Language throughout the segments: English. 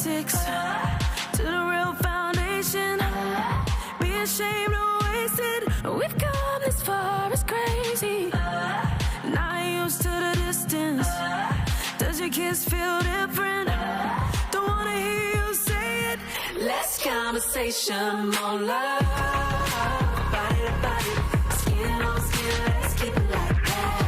basics to the real foundation. Be ashamed of wasted. We've come this far, it's crazy. Not used to the distance. Does your kiss feel different? Don't wanna hear you say it. Less conversation, more love. Body to body, skin on skin, let's keep it like that.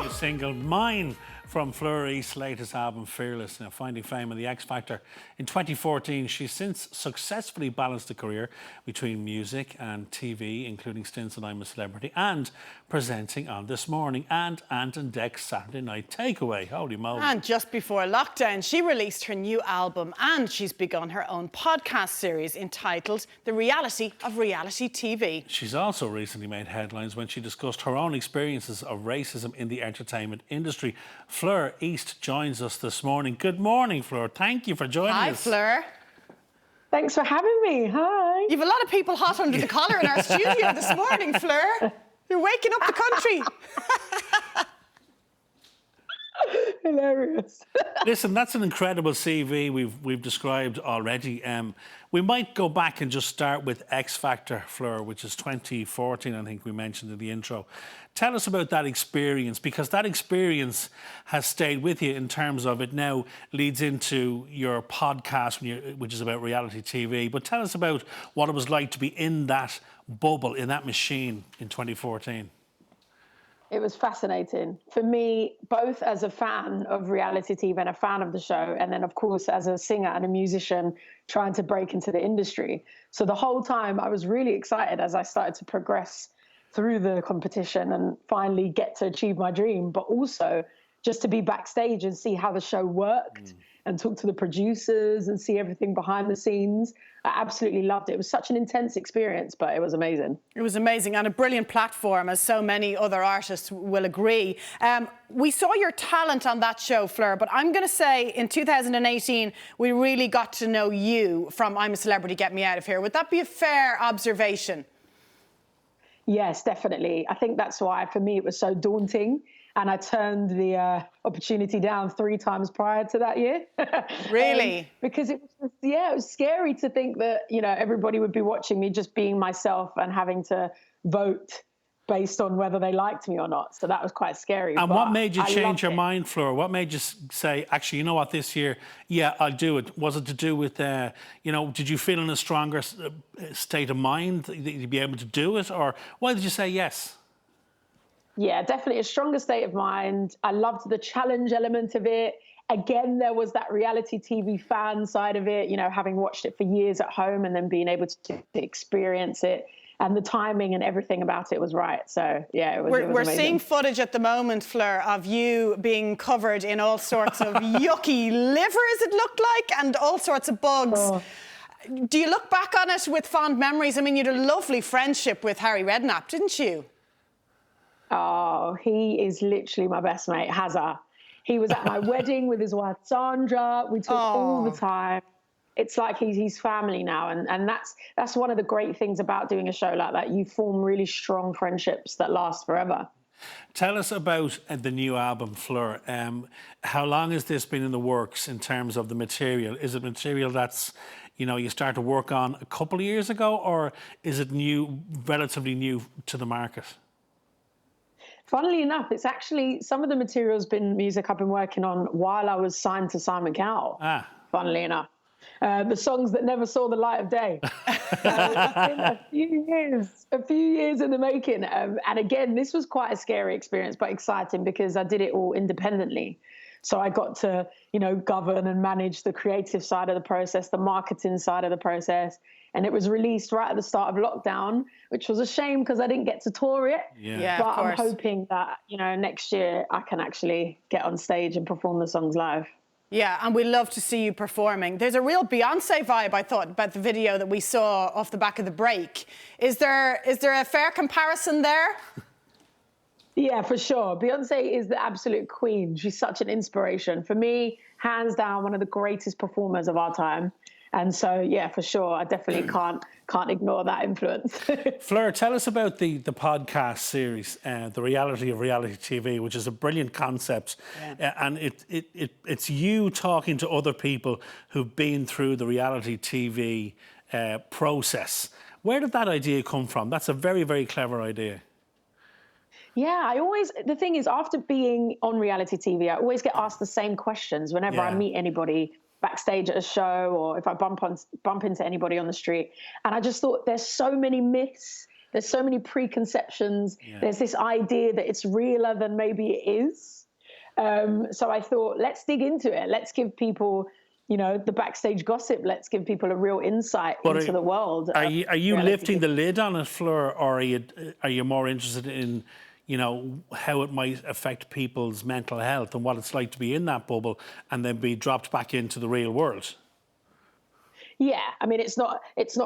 New single, Mine, from Fleur East's latest album, Fearless. Now, finding fame in the X Factor in 2014, she's since successfully balanced a career between music and TV, including stints on I'm a Celebrity and presenting on This Morning and Ant and Dec's Saturday Night Takeaway. Holy moly. And just before lockdown, she released her new album and she's begun her own podcast series entitled The Reality of Reality TV. She's also recently made headlines when she discussed her own experiences of racism in the entertainment industry. Fleur East joins us this morning. Good morning, Fleur. Thank you for joining us. Hi, Fleur. Thanks for having me. Hi. You've a lot of people hot under the collar in our studio this morning, Fleur. You're waking up the country. Hilarious. Listen, that's an incredible CV we've described already. We might go back and just start with X Factor, Fleur, which is 2014, I think we mentioned in the intro. Tell us about that experience, because that experience has stayed with you in terms of it now leads into your podcast, which is about reality TV. But tell us about what it was like to be in that bubble, in that machine in 2014. It was fascinating for me, both as a fan of reality TV and a fan of the show, and then, of course, as a singer and a musician trying to break into the industry. So the whole time I was really excited as I started to progress through the competition and finally get to achieve my dream, but also just to be backstage and see how the show worked and talk to the producers and see everything behind the scenes. I absolutely loved it. It was such an intense experience, but it was amazing. It was amazing and a brilliant platform, as so many other artists will agree. We saw your talent on that show, Fleur, but I'm going to say in 2018, we really got to know you from I'm a Celebrity, Get Me Out of Here. Would that be a fair observation? Yes, definitely. I think that's why, for me, it was so daunting. And I turned the opportunity down 3 times prior to that year. Really? Because it was, it was scary to think that, everybody would be watching me just being myself and having to vote based on whether they liked me or not. So that was quite scary. And what made you change your it. mind, Fleur? What made you say, actually, you know what, this year, yeah, I'll do it? Was it to do with, did you feel in a stronger state of mind that you'd be able to do it? Or why did you say yes? Yeah, definitely a stronger state of mind. I loved the challenge element of it. Again, there was that reality TV fan side of it, having watched it for years at home and then being able to experience it. And the timing and everything about it was right. So, yeah, it was We're amazing. seeing footage at the moment, Fleur, of you being covered in all sorts of yucky livers, it looked like, and all sorts of bugs. Oh. Do you look back on it with fond memories? I mean, you had a lovely friendship with Harry Redknapp, didn't you? Oh, he is literally my best mate, Hazza. He was at my wedding with his wife, Sandra. We talk all the time. It's like he's family now. And that's one of the great things about doing a show like that. You form really strong friendships that last forever. Tell us about the new album, Fleur. How long has this been in the works in terms of the material? Is it material that's, you start to work on a couple of years ago, or is it new, relatively new to the market? Funnily enough, it's actually some of the material's been music I've been working on while I was signed to Simon Cowell. Funnily enough. The songs that never saw the light of day. It's been a few years in the making. And again, this was quite a scary experience, but exciting because I did it all independently. So I got to, govern and manage the creative side of the process, the marketing side of the process. And it was released right at the start of lockdown, which was a shame because I didn't get to tour it. Yeah, but I'm hoping that, next year I can actually get on stage and perform the songs live. Yeah, and we love to see you performing. There's a real Beyonce vibe, I thought, about the video that we saw off the back of the break. Is there a fair comparison there? Yeah, for sure. Beyonce is the absolute queen. She's such an inspiration. For me, hands down, one of the greatest performers of our time. And so, yeah, for sure, I definitely can't ignore that influence. Fleur, tell us about the podcast series, The Reality of Reality TV, which is a brilliant concept. And it's you talking to other people who've been through the reality TV process. Where did that idea come from? That's a very, very clever idea. Yeah, the thing is, after being on reality TV, I always get asked the same questions whenever I meet anybody backstage at a show, or if I bump into anybody on the street. And I just thought, there's so many myths, there's so many preconceptions, there's this idea that it's realer than maybe it is. So I thought, let's dig into it. Let's give people, the backstage gossip. Let's give people a real insight into the world. Are you lifting the lid on it, Fleur, or are you more interested in, how it might affect people's mental health and what it's like to be in that bubble and then be dropped back into the real world? Yeah, I mean, it's not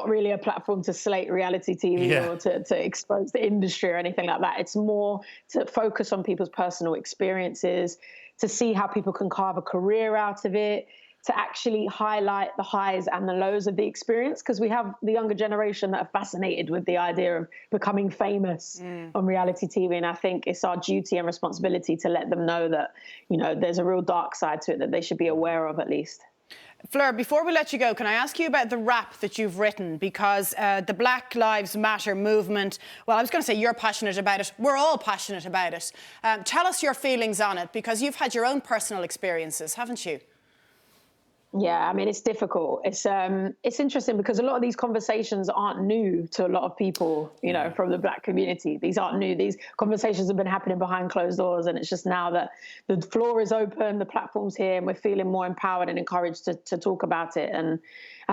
really a platform to slate reality TV or to expose the industry or anything like that. It's more to focus on people's personal experiences, to see how people can carve a career out of it, to actually highlight the highs and the lows of the experience, because we have the younger generation that are fascinated with the idea of becoming famous on reality TV. And I think it's our duty and responsibility to let them know that, there's a real dark side to it that they should be aware of at least. Fleur, before we let you go, can I ask you about the rap that you've written? Because the Black Lives Matter movement, well, I was going to say you're passionate about it. We're all passionate about it. Tell us your feelings on it, because you've had your own personal experiences, haven't you? Yeah, I mean, it's difficult. It's interesting because a lot of these conversations aren't new to a lot of people, from the Black community. These aren't new. These conversations have been happening behind closed doors, and it's just now that the floor is open, the platform's here, and we're feeling more empowered and encouraged to talk about it. And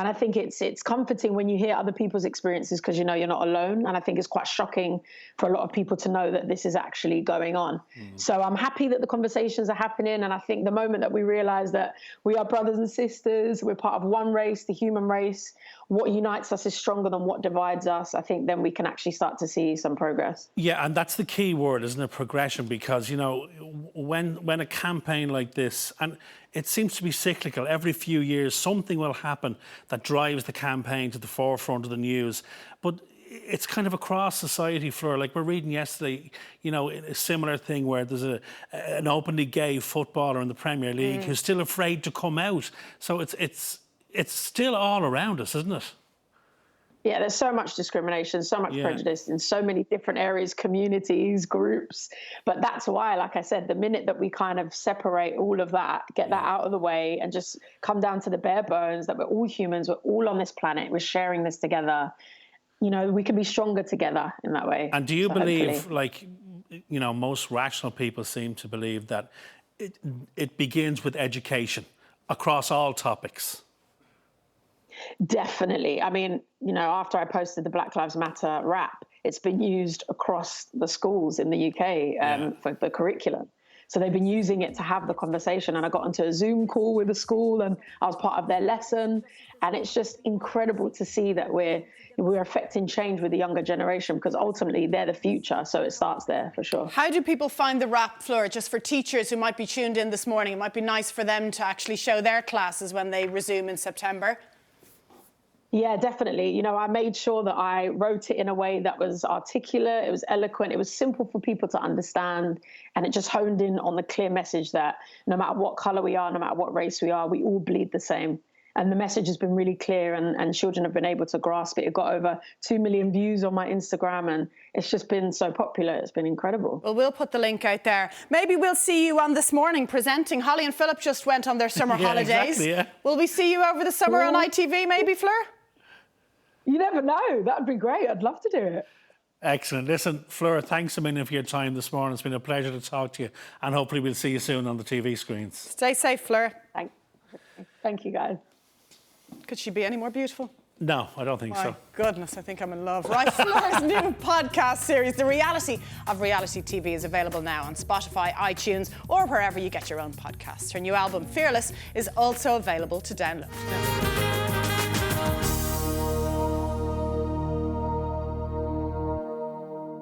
I think it's comforting when you hear other people's experiences, because you're not alone. And I think it's quite shocking for a lot of people to know that this is actually going on. So I'm happy that the conversations are happening. And I think the moment that we realize that we are brothers and sisters, we're part of one race, the human race, what unites us is stronger than what divides us, I think then we can actually start to see some progress. Yeah, and that's the key word, isn't it? Progression, because, when a campaign like this, and it seems to be cyclical, every few years something will happen that drives the campaign to the forefront of the news. But it's kind of across society, Fleur. Like we're reading yesterday, a similar thing where there's an openly gay footballer in the Premier League who's still afraid to come out. So it's still all around us, isn't it? Yeah, there's so much discrimination, so much prejudice in so many different areas, communities, groups. But that's why, like I said, the minute that we kind of separate all of that, get that out of the way and just come down to the bare bones, that we're all humans, we're all on this planet, we're sharing this together, we can be stronger together in that way. And do you believe, most rational people seem to believe that it begins with education across all topics? Definitely. I mean, after I posted the Black Lives Matter rap, it's been used across the schools in the UK for the curriculum. So they've been using it to have the conversation. And I got onto a Zoom call with a school and I was part of their lesson. And it's just incredible to see that we're affecting change with the younger generation, because ultimately they're the future. So it starts there for sure. How do people find the rap, Fleur? Just for teachers who might be tuned in this morning, it might be nice for them to actually show their classes when they resume in September. Yeah, definitely. I made sure that I wrote it in a way that was articulate, it was eloquent, it was simple for people to understand, and it just honed in on the clear message that no matter what colour we are, no matter what race we are, we all bleed the same. And the message has been really clear, and children have been able to grasp it. It got over 2 million views on my Instagram, and it's just been so popular. It's been incredible. Well, we'll put the link out there. Maybe we'll see you on This Morning presenting. Holly and Philip just went on their summer holidays. Exactly, yeah. Will we see you over the summer on ITV, maybe, Fleur? You never know. That'd be great. I'd love to do it. Excellent. Listen, Fleur, thanks a million for your time this morning. It's been a pleasure to talk to you, and hopefully we'll see you soon on the TV screens. Stay safe, Fleur. Thank you, guys. Could she be any more beautiful? No, I don't think so. My goodness, I think I'm in love. Right, Fleur's new podcast series, The Reality of Reality TV, is available now on Spotify, iTunes, or wherever you get your own podcasts. Her new album, Fearless, is also available to download.